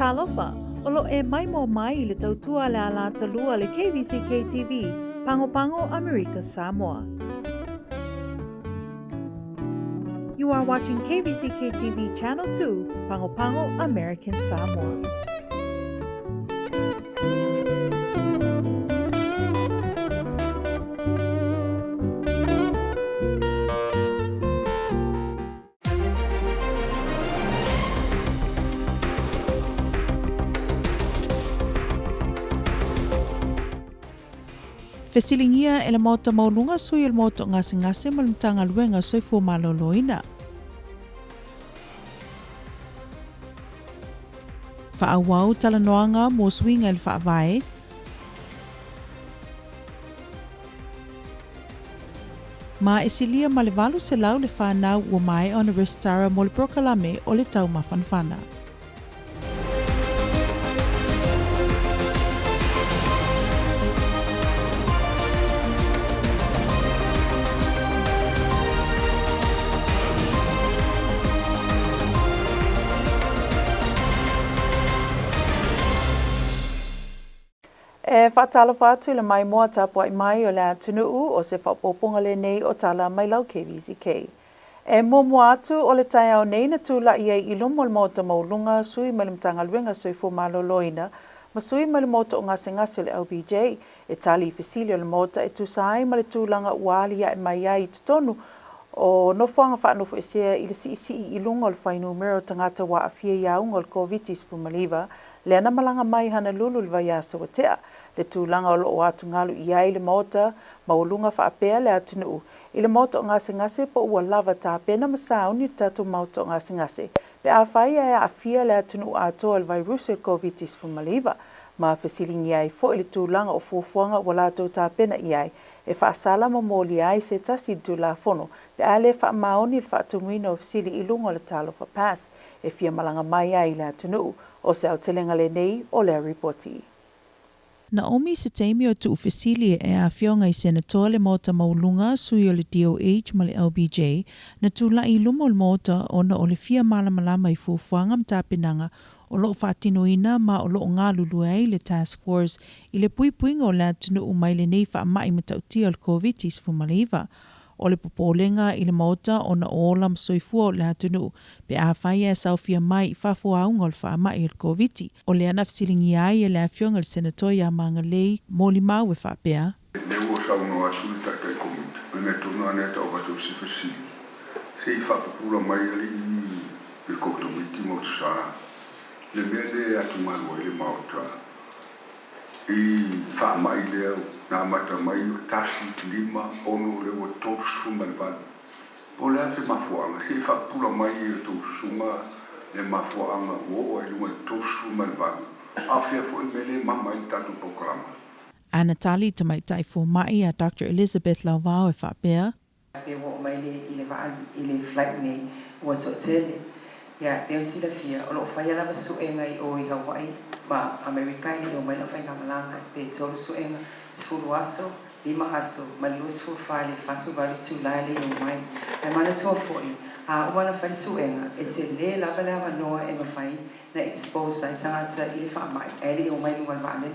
Talofa, olo e mai mo mai le tautua le ala talua le KVZK TV, Pango Pango, America, Samoa. You are watching KVZK TV Channel 2, Pango Pango, American Samoa. Fesilingia ele mota maulunga sui ele moto ngase malumtanga luenga soifu maloloina. Faawau talanoanga mo swinga ele faavae. Ma esilia malevalu se lau le whanau ua mai o na restara mo le prokalame o le tau mafanfana. Whaatalo whātu le mai moa tāpua i mai o le atunuu o se whapoponga le nei o tala mai lau KVZK. Moa atu o le tai au nei na tūla i ei ilomo le mota maulunga sui mai le mtanga luenga sui fu maloloina ma sui mai le mota o ngase le LBJ e tali i fisili o le mota e tūsai ma le tūlanga uali ia e mai ai tutonu o nofuanga whaanofo e sea i le si i ilunga o le whainu mero tangata wa afia iaunga o le COVID-19 fumaliva le ana malanga mai hana lulu le vaiasa wa tea. Le tūlanga o loo atu ngalu i ai le mota, maulunga whaapea le atunuu. I le mota o ngase po ua lava tā pena masauni tatu mauta o ngase. Pe a whai ai a fia le atunuu atoa le vairusu e COVID-19 fumaliva. Ma fesilingi ai fo i le tūlanga o fuafuanga wa lato tā pena i ai. E whaasala ma moli ai se tasi du la fono. Pe a le wha maoni le whaatunguina o fisili i lunga le talo fa pass. E fia malanga mai ai le atunuu. O se au telenga le nei o le reporti. Naomi Setemi o tu ufisili e a fionga i senator le mota maulunga sui o le DOH ma le LBJ na tula i lumo le mota o na o le fia malamalama i fufuanga mtapinanga o loo whaatinoina ma o loo ngā luluai le task force i le puipuinga o le atunu umai le nei wha mai matautia o le COVID-19 fumaliva. O le popolenga i le mota o na ola msoifua o le atunu pe a whaia e saufia mai i whafuaunga o le wha mai i le COVID-19. O le ana fisilingi ai e le afionga le senator ia manga lei moli mau e whapea. Le ua sauno atu le tata e komita. Me me tonu aneta o watu se fasili. Se i whapapura mai ali i kotomiti mo tusara. Le mea le atu malua i le mauta. I wha mai leo na mata mai tasi lima ono le o totu sunga le vali. Po le ate mafuanga. Se i whapapura mai i totu sunga le mafuanga o e lunga totu sunga le vali. Afia fo i mele mama i tatu pokalama. Ana tali tamai taifo mai a Dr. Elizabeth Lauvao e whapea. Pe wo mai i le flight nei o so tele. Ya, e sila fia o lo fai ala su enga i o i Hawaii ma America ni o mai la fai malanga pe tolu su enga sfulu aso lima haso malu sfulu fali fasu vali tu lale o mai. Ai mana so foi a o mana fai su enga e se le la bala noa e ma fai na expose ai tanga i fa mai e o mai no ma ne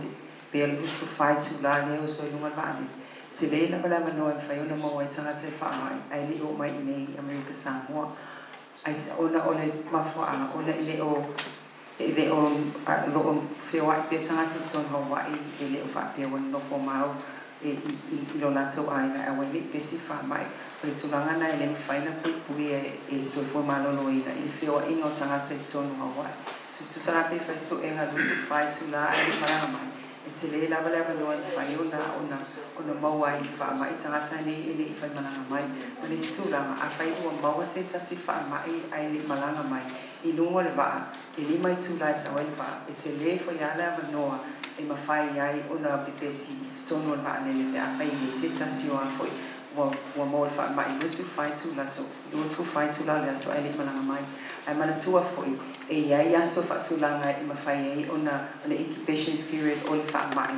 pe el busco fai tu lale o so no ma ne. Se le la bala noa e fai ona mo ai tanga fa mai ai o mai nei America Samoa. Ai ona mafuanga ona ile o lo feo ai pe tanga ton Hawaii ile o fa pe on no formao e lo na so ai na wa ni pe si fa mai pe sulanga na ile fa na pui e so formalo lo ina ile feo ai no tanga ton Hawaii so tu sara pe fa so enga lo so fa tu la ai para mai e se le la bala no fa ona mau ai fa mai tanga tani ile fa malanga mai le sulanga a fa o mau se sa si fa mai ai le malanga mai i lungo le va e li mai tu la sa wai va e se le fo ya la no e ma fa ai ona pipesi stono va le pe a pai le se sa si o foi o mo fa mai no su fa tu la so do su fa tu la so ai le malanga mai ai mana tu foi e ia so fa tu la ngai ma fa ai ona le incubation period o le fa mai.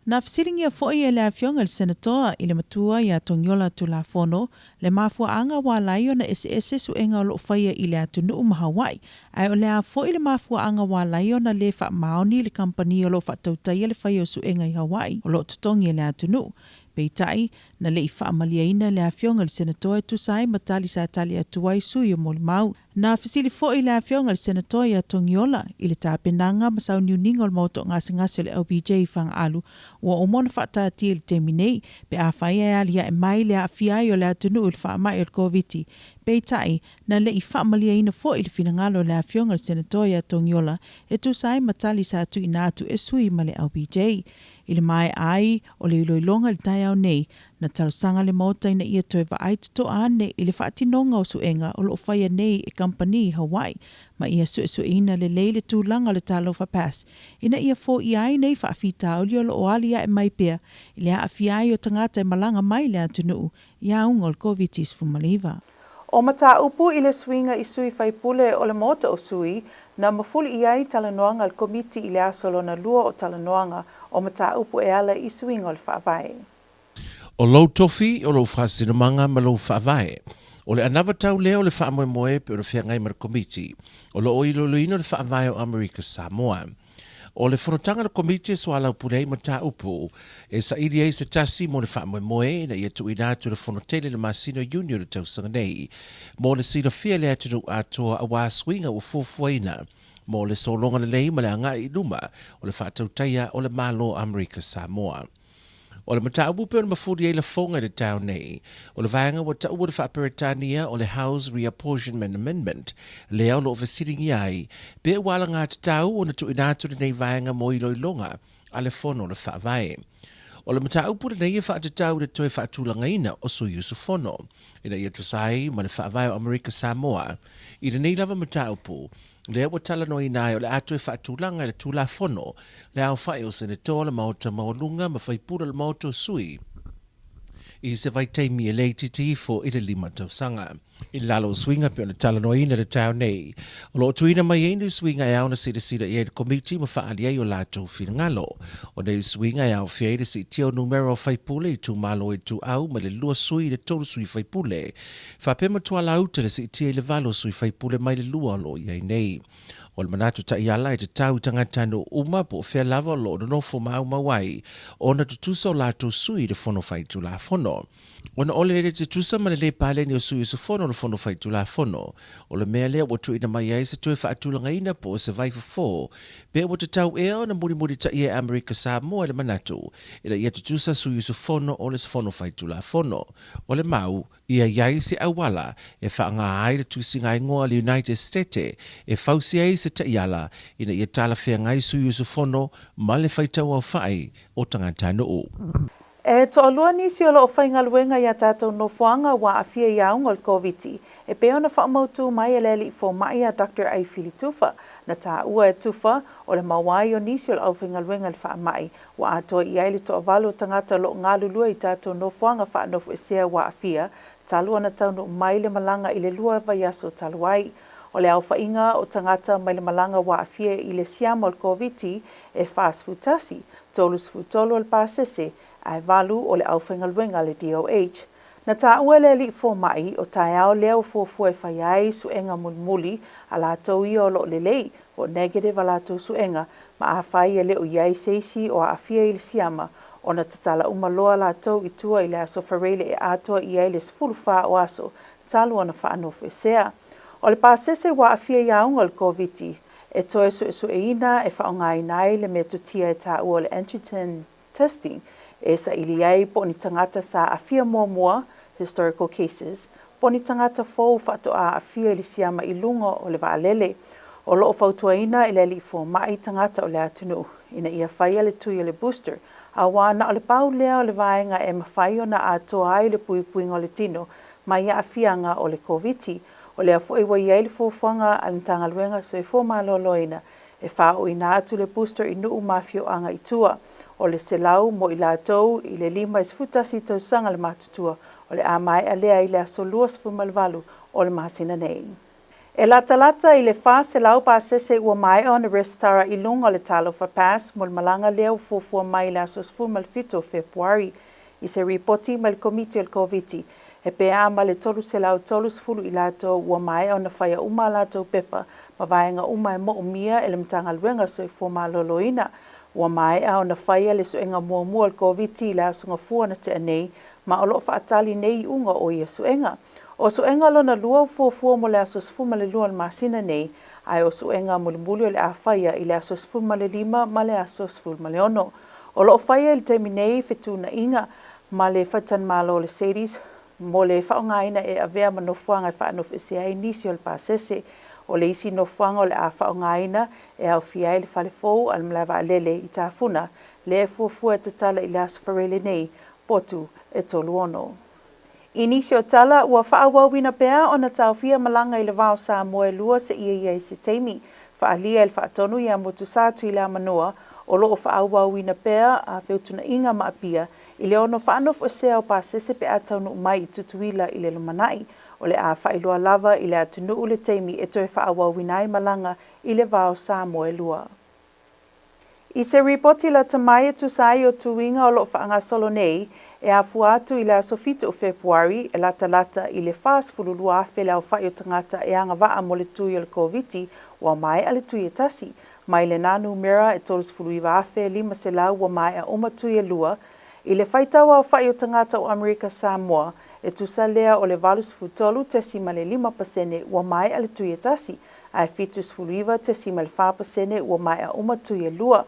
Na fisiringia fo'i e le afionga le senatoa i le matua ia tongiola tulafono, le mafuaanga wa laio na ese suenga o lo faia i le atunu mahawai, ai o le a fo'i le mafuaanga wa laio na le fa maoni le kampani o lo fa tautaya le faia o suenga i Hawaii, o lo tutongi le atunu. Peitai, na le ifa amaliaina le afionga le senatoa tu sai matali sa tali atuai sui o molimau. Na fisili fo'i le afionga le senatoa ia tongiola i le tāpenanga masau niuninga o le mauto ngasi o le LBJ fang alu ua o mona whata ati le teminei pe a whaia alia e mai le a fiai o le atunu il wha mai o le COVID. Peitai, na le ifa amaliaina fo'i le finangalo le afionga le senatoa ia tongiola e tu sai matali sa atu inatu e sui ma le LBJ. I le mai ai o le iloilonga le tai au nei na talosanga le mota ina ia toe vaai tuto ane i le whaatinonga o suenga o lo whaia nei e company Hawaii ma ia ina le leile tūlanga le talofa pass ina ia fo i ai nei whaafita o li o lo alia e mai pia i le haafiai o tangata e malanga mai le atunu i aunga o le COVID-19 fumaliva. O mata upu i le swinga i sui whaipule o le mota o sui na mafuli i ai talanoanga le komiti i le asolo na lua o talanoanga o mata upu e ala i swinga o le whaavae. O lou tofi o lou whaasinamanga ma lou whaavae. O le anava tau leo le whaamoemoe pe o le whiangai ma le komiti. O lo o ilo luino le whaavae o Amerika Samoa. O le whanotanga le komiti e soa lau purei mata upu e sa iri ei se tasi mo le whaamoemoe na ia tu inatu le whanotele le Masino Junior le tausanga nei. Mo le sira fia le atunu atoa a wā swinga o fufuaina. Mo le solonga le lei ma le anga i luma o le whaatautaya o le malo Amerika Samoa. O le mata upu pe o le mafuri e la fonga le tau nei. O le vaenga wa ta ua le whaaperetania o le House Reapportionment Amendment le au lo vesiringi ai. Pe wala ngā te tau o na tu inatu nei vaenga mo i loilonga a le fono le whaavae. O le mata upu le nei e whaatatau le toi whaatulanga ina o su yusu fono. Ina ia tusai ma le whaavae o Amerika Samoa. I le nei lava mata upu. Le wa tala no ina o le atu e whaatulanga le tula fono, le au whai o senatoa le mauta maolunga ma whaipura le mauta sui. I se vai teimi e leititi fo i le lima tausanga. I lalo swinga pe o le tala no ina le tau nei. O lo tuina mai e ni swinga e au na sida i e le komiti ma whaali ai o lato whingalo. O nei swinga e au whiaire si tio numero whaipule i tu malo i tu au ma le lua sui le tolu sui whaipule. Whapema tua lauta le si tia i le valo sui whaipule mai le lua lo i ai nei. O le manatu ta iala e te tau tangata no uma po whea lava lo no nofo mau mawai o na tutusa o lato sui le fono whaitu la fono. O na ole le te tusa ma le pale ni o sui su fono le fono whaitu la fono. O le mea lea watu ina mai ai se tue whaatulanga ina po se vai fo. Pe o te tau ea na muri ta ia Amerika Samoa le manatu. Ina ia tutusa sui su fono o le fono whaitu la fono. O le mau ia iai se awala e whaanga ai le tusinga ingoa le United States e fausi ai se ta iala ina ia tala whea ngai sui su fono ma le whaitau au whai o tangata no o. E to alua nisi o lo whainga luenga ia tātou no fuanga wa a fia iaunga o COVID. E peona whaamautu mai e leli fo mai a Dr. Aifili Tufa. Na tā ua e tufa o le mawai o nisi o le au whainga luenga le wha mai. Wa atoa i aile to avalo tangata lo ngā lulua i tātou no fuanga wha nofu e sea wa a fia. Talua na taunu mai le malanga i le lua vaiaso taluai. O le au whainga o tangata mai le malanga wa a fia i le siama o le COVID e fast futasi. Tolus futolo le pasese. Ai valu o le au whaingaluenga le DOH. Na tā ua le li fo mai o tai au leo fo whaiai suenga mulmuli a la tau i o lo le lei o negative a la tau suenga ma a whai e leo iai seisi o a fia i le siama o na tatala umaloa la tau i tua i le aso whareile e atoa i ai le sfulu wha o aso talu ana wha anofu e sea. O le pasese wa a fia iaunga le COVID e toe su e ina e wha o ngai nai le mea tutia e tā ua le antigen testing e sa ili ai po ni tangata sa afia mua historical cases po ni tangata fo fato a afia ili siama ilunga o le vaalele o lo fautuaina ile li fo mai tangata o le atunu ina ia faia le tui le booster a wana o le pau lea o le vaenga e mawhaio na atoa ai le pui o le tino mai a afianga o le COVID o le afo iwa iai le fuanga alintanga luenga so e fo maloloina e wha o ina atu le booster inu umafio anga itua. O le selau mo i lātou i le lima i sfutasi tausanga le matutua o le amai a lea i le aso luas fumalvalu o le mahasina nei. E lata i le wha se lau pa sese ua mai o na restara I lunga le talo fa pass mo le malanga leo fufua mai le asos fu mal fito Februari I se ripoti mal komiti al COVID. E pea ma le tolu se lau tolu sfulu I lato ua mai o na whaia uma lato pepa ma vaenga uma e mo umia e le mtanga luenga so I fua maloloina. Ua mai o na whaia le suenga mua al COVID la sunga fua na te anei ma o lo whaatali nei unga o ia suenga. O suenga lona lua fua mo le asos fuma le lua masina nei, ai o suenga mo le muli o le awhaia I le asos fuma le lima ma le asos fuma le ono. O lo whaia I le temi nei fetuna inga ma le whatan malo le series, mo le whaongaina e avea ma nofuanga I whaanof ese ai nisi o le pasese, o le isi nofuanga o le a whaongaina e au fiai le whalefou al mlawa alele I tafuna, le fua te tala I le asfarele nei, potu e tolu ono. Inisio tala ua whaawawina pea o na taufia malanga I le vao sa moe lua se ia se teimi. Whaalia il whaatonu ia motu sātu I le amanua o loo whaawawina pea a whiutuna inga maapia I le ono whaanof o sea o pasese pe ataunu mai I tutuila I le lumanai o le a whailua lava I le atunu ule teimi e toi whaawawinai malanga I le vao sa moe lua. I se ripoti la tamai tu sai o tuinga o lo whaanga solo nei, e a fuatu I le asofito o Februari, e lata I le fast fululua awhele au whai o tangata e anga waa mo le tui o le COVID, wa mai a le tui e tasi. Mai le nanu mera e tolus fuluiwa awhe lima se lau wa mai a uma tui e lua, I le whaitawa au whai o tangata o Amerika Samoa, e tusa lea o le valus futolu te sima le 5% wa mai a le tui e tasi, ai fitus fuluiwa te sima le 5% wa mai a uma tui e lua.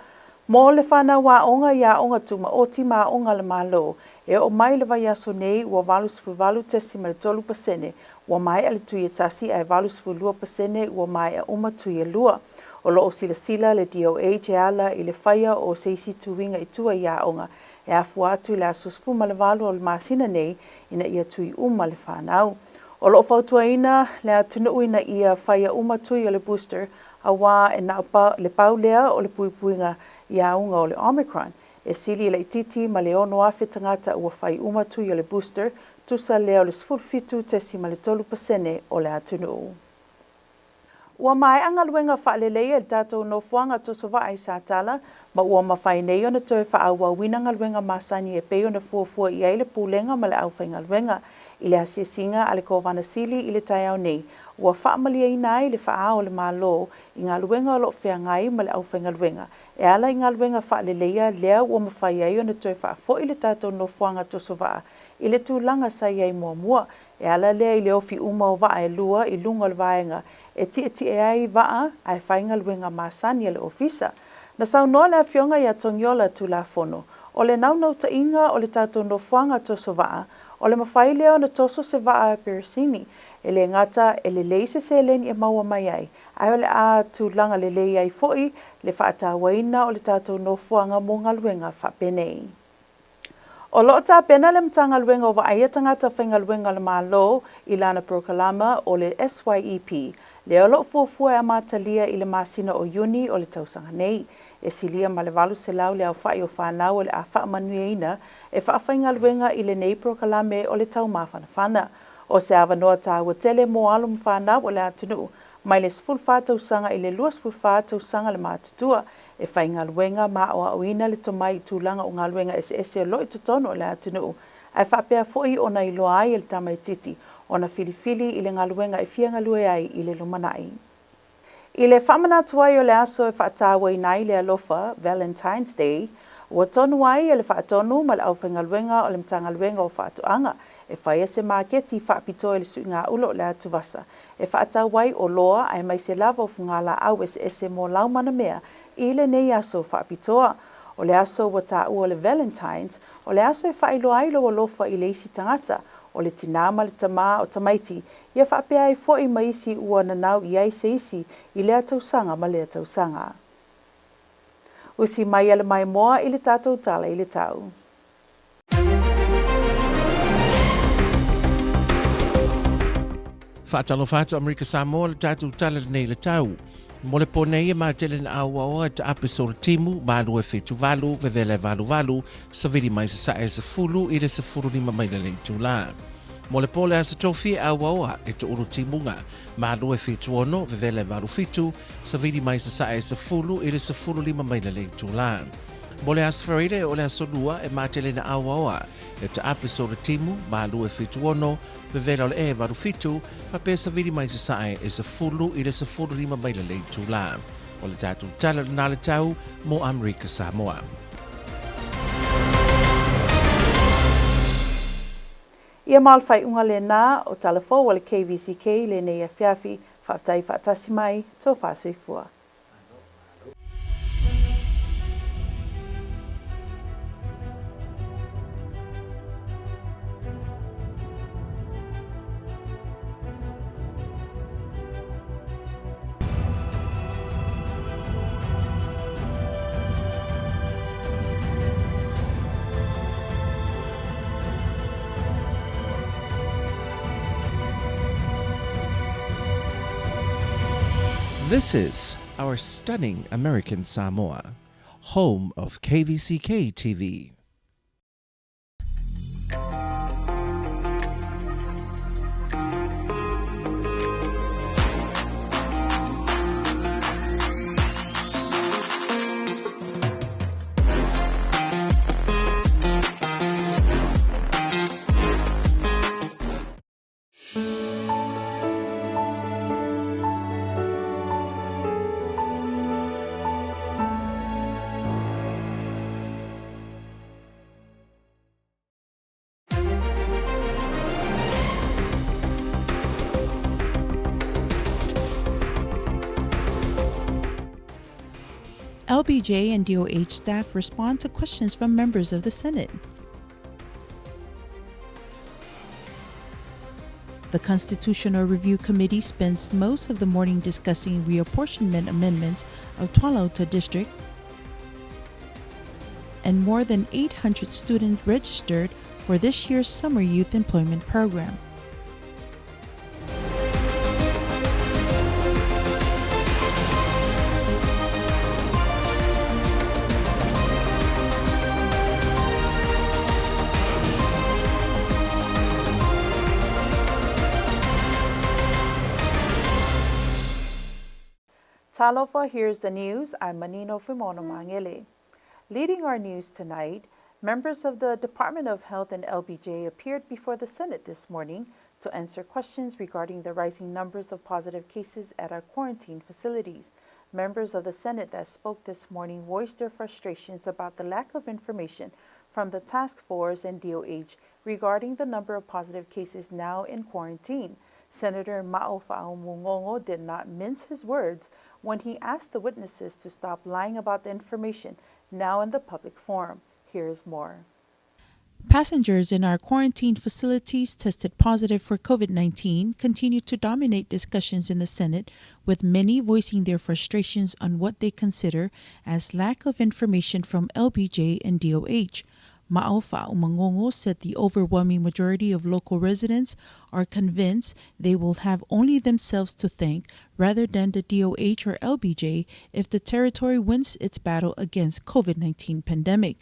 Mo le whana wa onga ia onga tuma o ti ma onga le malo, e o mai le vai aso nei wa valus fuvalu te sima le 12% wa mai a le tui e tasi ai valus fulua pasene wa mai a uma tui e lua. O lo o sila le DOH e ala I le whaia o seisi tuwinga I tua ia onga, e a fuatu I le asos fuma le valu o le masina nei ina ia tui uma le whanau. O lo o fautuaina le atunu ina ia whaia uma tui o le booster, a wā e na le pau lea o le puipuinga ia unga o le Omicron. E sili le ititi ma le ono awhi tangata ua whai uma tui o le booster, tusa leo le sfulfitu te sima le 12% o le atunu. Ua mai anga luenga whaalelea le tātou no fuanga toso wa ai sātala, ma ua mawhai nei o na toi whaaua winanga luenga masani e peo na fuafua I eile pūlenga ma le awhainga luenga. I le asia singa ale kovana sili I le tai au nei, ua whaamalia I nai le whaao le malo I ngā luenga o lo whea ngai ma le awhainga luenga. E ala I ngā luenga whaalelea lea ua mawhai ai o na toi whaafo I le tātou no fuanga toso wa I le tūlanga sa iai mua. E ala lea I le ofi uma o waa e lua I lunga le vaenga. E ti ai waa ai whainga luenga masani le ofisa. Na sau noa le awhionga I a tongiola tu la fono. O le naunau ta inga o le tātou no fuanga toso waa, o le mawhai leo na toso se waa e peresini. E le ngata e le leise se leni e maua mai ai. Ai o le a tūlanga le lei ai foi, le whaata waina o le tātou no fuanga mo ngā luenga whapenei. O loo tā pena le mtanga luenga o wa aia tangata whainga luenga le malo I lana prokalama o le SYEP. Le o loo fuafua e amatalia I le masina o Yuni o le tausanga nei. E silia ma le valu se lau le au whai o whanau o le a whaamanueina e whaawhainga luenga I le nei prokalame o le tau mawhanawhana. O se awa noa tā ua tele mo alum whanau o le atunu. Mai le sful whātausanga I le luas ful whātausanga le mātutua. E whainga luenga ma o auina le tomai tūlanga o ngā luenga ese o loi tutono o le atunu. Ai whapea foi o na iloa ai le tamai titi, o na filifili I le ngā luenga e fianga lue ai I le lumanai. I le whamanatu ai o le aso e whaatawa I nai le alofa, Valentine's Day, ua tonu ai e le whaatonu ma le awhanga luenga o le mtanga luenga o whaatuanga, e whaia se maketi whaapito e le sui ngā ulo le atuvasa. E whaatawa ai o loa ai mai se lava o fungala au ese mo laumana mea, I le nei aso whaapitoa. O le aso wa tā ua le Valentine's, o le aso e whailo ailo o lofa I le isi tangata, o le tinama le tama o tamaiti, ia whaapea ai foi maisi ua nanau I ai se isi I le atausanga ma le atausanga. Usi mai ale mai moa I le tātou tala I le tau. Whaatalo whātu Amerika Samoa le tātou tala nei le tau. Mo le ponei e mātele na aua oa ta apisora timu, mālu e whetu valu, vevele valu, sa viri mai sa e se fulu I le se fulu ni mamai le leitu la. Mo le pole asa tofi a wawa e to uru timunga, ma lue fituono vevele varu fitu, sa vidi mai sa sae sa fulu ili sa fulu lima mai le le tula. Mo le asa faride o le asa lua e matele na a wawa, e ta episode timu, ma lue fituono, vevele o le e varu fitu, pa pe sa vidi mai sa sae e sa fulu ili sa fulu lima mai le le tula. O le tatu tala na le tau mo Amerika Samoa. Ia malfai unga le nā o talafo wale KVZK le nei a fiafi whaftai whaatasi mai tō whaasefua. This is our stunning American Samoa, home of KVZK TV. LBJ and DOH staff respond to questions from members of the Senate. The Constitutional Review Committee spends most of the morning discussing reapportionment amendments of Tualaota District, and more than 800 students registered for this year's Summer Youth Employment Program. Talofa, here's the news. I'm Manino Fimono Mangele. Leading our news tonight, members of the Department of Health and LBJ appeared before the Senate this morning to answer questions regarding the rising numbers of positive cases at our quarantine facilities. Members of the Senate that spoke this morning voiced their frustrations about the lack of information from the task force and DOH regarding the number of positive cases now in quarantine. Senator Ma'ofa'aumugongo did not mince his words when he asked the witnesses to stop lying about the information now in the public forum. Here is more. Passengers in our quarantine facilities tested positive for COVID-19 continue to dominate discussions in the Senate, with many voicing their frustrations on what they consider as lack of information from LBJ and DOH. Ma'ofa'aumugongo said the overwhelming majority of local residents are convinced they will have only themselves to thank rather than the DOH or LBJ if the territory wins its battle against COVID-19 pandemic.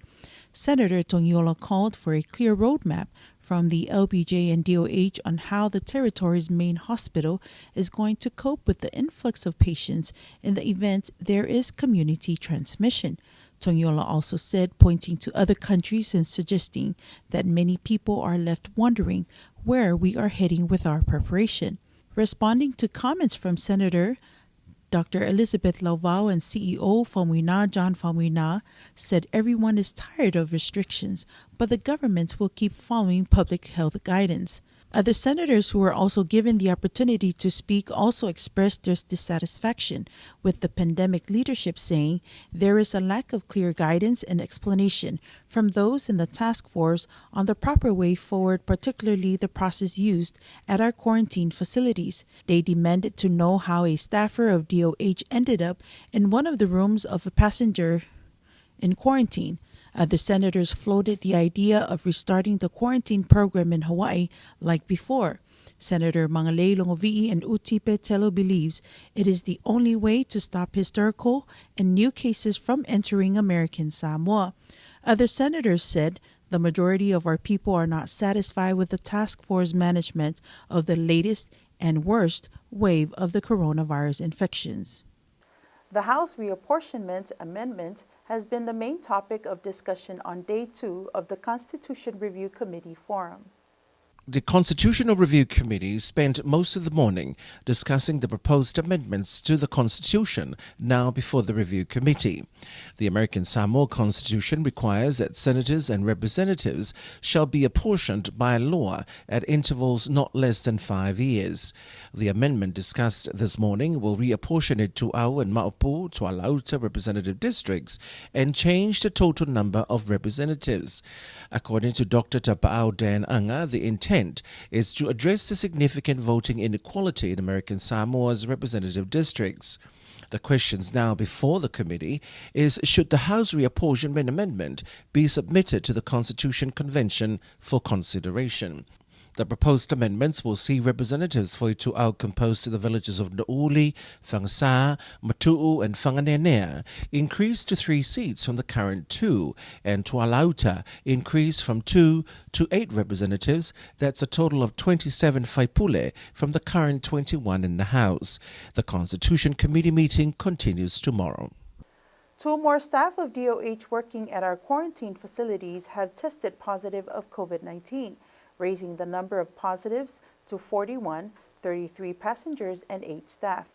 Senator Tongiola called for a clear roadmap from the LBJ and DOH on how the territory's main hospital is going to cope with the influx of patients in the event there is community transmission. Tongiola also said, pointing to other countries and suggesting that many people are left wondering where we are heading with our preparation. Responding to comments from Senator Dr. Elizabeth Lauvao and CEO Famuina John Famuina said everyone is tired of restrictions, but the government will keep following public health guidance. Other senators who were also given the opportunity to speak also expressed their dissatisfaction with the pandemic leadership, saying there is a lack of clear guidance and explanation from those in the task force on the proper way forward, particularly the process used at our quarantine facilities. They demanded to know how a staffer of DOH ended up in one of the rooms of a passenger in quarantine. Other senators floated the idea of restarting the quarantine program in Hawaii like before. Senator Mangalei Longovi'i and Utipe Telo believes it is the only way to stop historical and new cases from entering American Samoa. Other senators said the The majority of our people are not satisfied with the task force management of the latest and worst wave of the coronavirus infections. The House Reapportionment Amendment has been the main topic of discussion on Day 2 of the Constitution Review Committee Forum. The Constitutional Review Committee spent most of the morning discussing the proposed amendments to the Constitution now before the Review Committee. The American Samoa Constitution requires that senators and representatives shall be apportioned by law at intervals not less than 5 years. The amendment discussed this morning will reapportion it to Au and Maupu to Alauta representative districts and change the total number of representatives. According to Dr. Tapa'au Dan Anga, the intent is to address the significant voting inequality in American Samoa's representative districts. The questions now before the committee is, should the House Reapportionment Amendment be submitted to the Constitution Convention for consideration? The proposed amendments will see representatives for Itu'au composed to the villages of Nauli, Whangasa, Matu'u and Whanganenea increase to 3 seats from the current 2, and Tualauta increase from 2 to 8 representatives. That's a total of 27 Faipule from the current 21 in the House. The Constitution Committee meeting continues tomorrow. 2 more staff of DOH working at our quarantine facilities have tested positive of COVID-19. Raising the number of positives to 41, 33 passengers and 8 staff.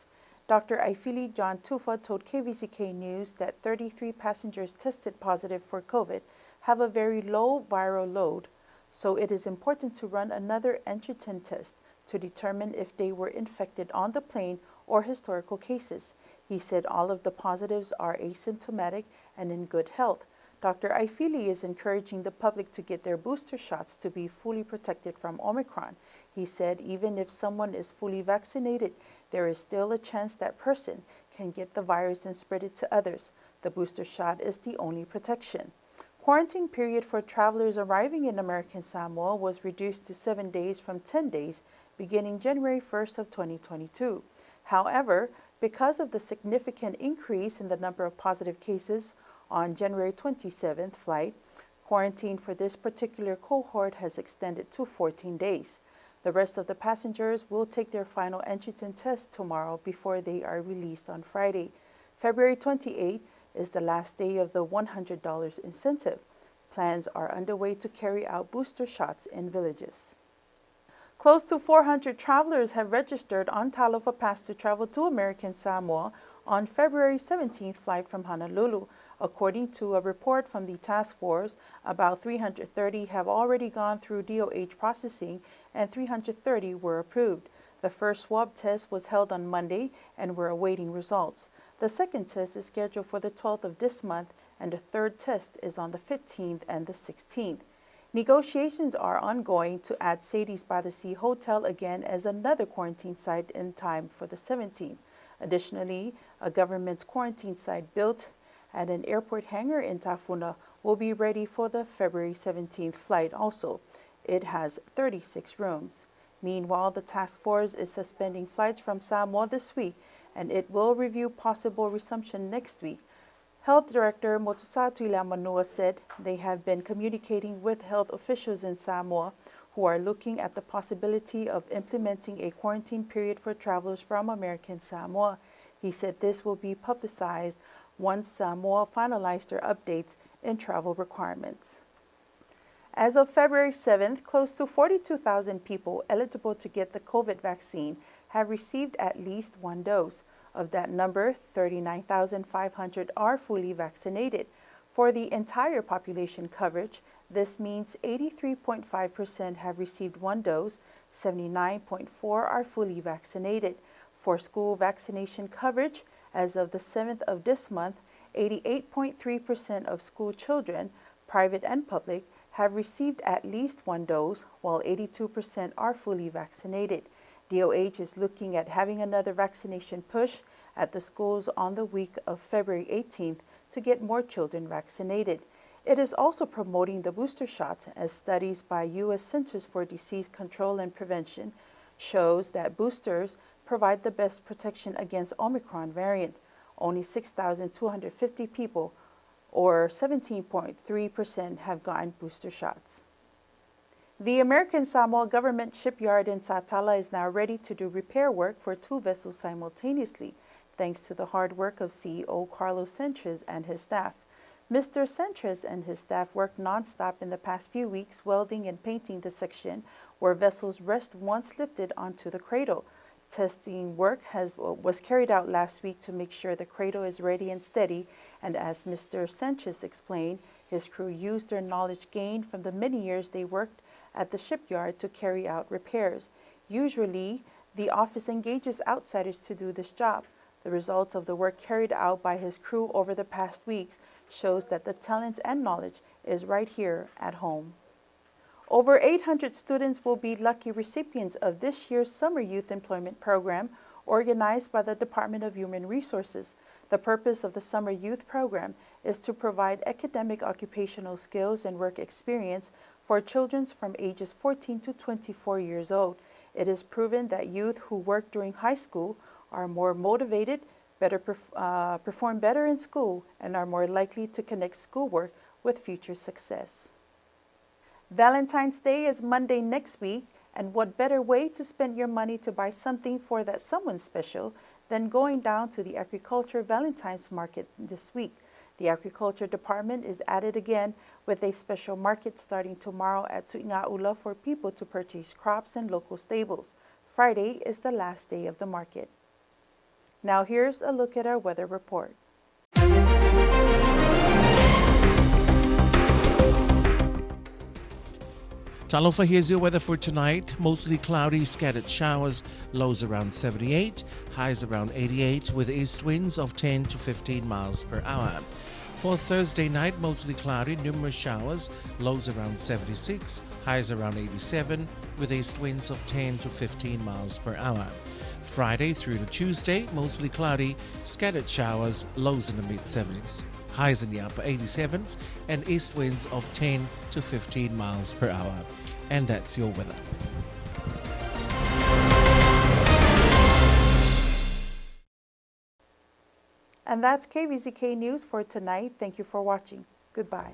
Dr. Aifili John Tufa told KVZK News that 33 passengers tested positive for COVID have a very low viral load, so it is important to run another antigen test to determine if they were infected on the plane or historical cases. He said all of the positives are asymptomatic and in good health. Dr. Aifili is encouraging the public to get their booster shots to be fully protected from Omicron. He said even if someone is fully vaccinated, there is still a chance that person can get the virus and spread it to others. The booster shot is the only protection. Quarantine period for travelers arriving in American Samoa was reduced to 7 days from 10 days beginning January 1st of 2022. However, because of the significant increase in the number of positive cases on January 27th flight, quarantine for this particular cohort has extended to 14 days. The rest of the passengers will take their final antigen test tomorrow before they are released on Friday. February 28 is the last day of the $100 incentive. Plans are underway to carry out booster shots in villages. Close to 400 travelers have registered on Talofa Pass to travel to American Samoa on February 17th flight from Honolulu. According to a report from the task force, about 330 have already gone through DOH processing and 330 were approved. The first swab test was held on Monday and we're awaiting results. The second test is scheduled for the 12th of this month and the third test is on the 15th and the 16th. Negotiations are ongoing to add Sadie's by the Sea Hotel again as another quarantine site in time for the 17th. Additionally, a government quarantine site built at an airport hangar in Tafuna will be ready for the February 17th flight also. It has 36 rooms. Meanwhile, the task force is suspending flights from Samoa this week, and it will review possible resumption next week. Health Director Motosatu Ilamanua said they have been communicating with health officials in Samoa who are looking at the possibility of implementing a quarantine period for travelers from American Samoa. He said this will be publicized once Samoa finalized their updates in travel requirements. As of February 7th, close to 42,000 people eligible to get the COVID vaccine have received at least 1 dose. Of that number, 39,500 are fully vaccinated. For the entire population coverage, this means 83.5% have received 1 dose, 79.4% are fully vaccinated. For school vaccination coverage, as of the 7th of this month, 88.3% of school children, private and public, have received at least 1 dose, while 82% are fully vaccinated. DOH is looking at having another vaccination push at the schools on the week of February 18th to get more children vaccinated. It is also promoting the booster shot, as studies by U.S. Centers for Disease Control and Prevention shows that boosters provide the best protection against Omicron variant. Only 6,250 people or 17.3% have gotten booster shots. The American Samoa government shipyard in Satala is now ready to do repair work for 2 vessels simultaneously, thanks to the hard work of CEO Carlos Sanchez and his staff. Mr. Sanchez and his staff worked nonstop in the past few weeks, welding and painting the section where vessels rest once lifted onto the cradle. Testing work was carried out last week to make sure the cradle is ready and steady, and as Mr. Sanchez explained, his crew used their knowledge gained from the many years they worked at the shipyard to carry out repairs. Usually, the office engages outsiders to do this job. The results of the work carried out by his crew over the past weeks shows that the talent and knowledge is right here at home. Over 800 students will be lucky recipients of this year's Summer Youth Employment Program, organized by the Department of Human Resources. The purpose of the Summer Youth Program is to provide academic occupational skills and work experience for children from ages 14 to 24 years old. It is proven that youth who work during high school are more motivated, perform better in school, and are more likely to connect schoolwork with future success. Valentine's Day is Monday next week, and what better way to spend your money to buy something for that someone special than going down to the Agriculture Valentine's Market this week. The Agriculture Department is at it again with a special market starting tomorrow at Su'inga'ula for people to purchase crops and local staples. Friday is the last day of the market. Now here's a look at our weather report. Talofa, here's your weather for tonight. Mostly cloudy, scattered showers, lows around 78, highs around 88, with east winds of 10 to 15 miles per hour. For Thursday night, mostly cloudy, numerous showers, lows around 76, highs around 87, with east winds of 10 to 15 miles per hour. Friday through to Tuesday, mostly cloudy, scattered showers, lows in the mid-70s. Highs in the upper 87s and east winds of 10 to 15 miles per hour. And that's your weather. And that's KVZK News for tonight. Thank you for watching. Goodbye.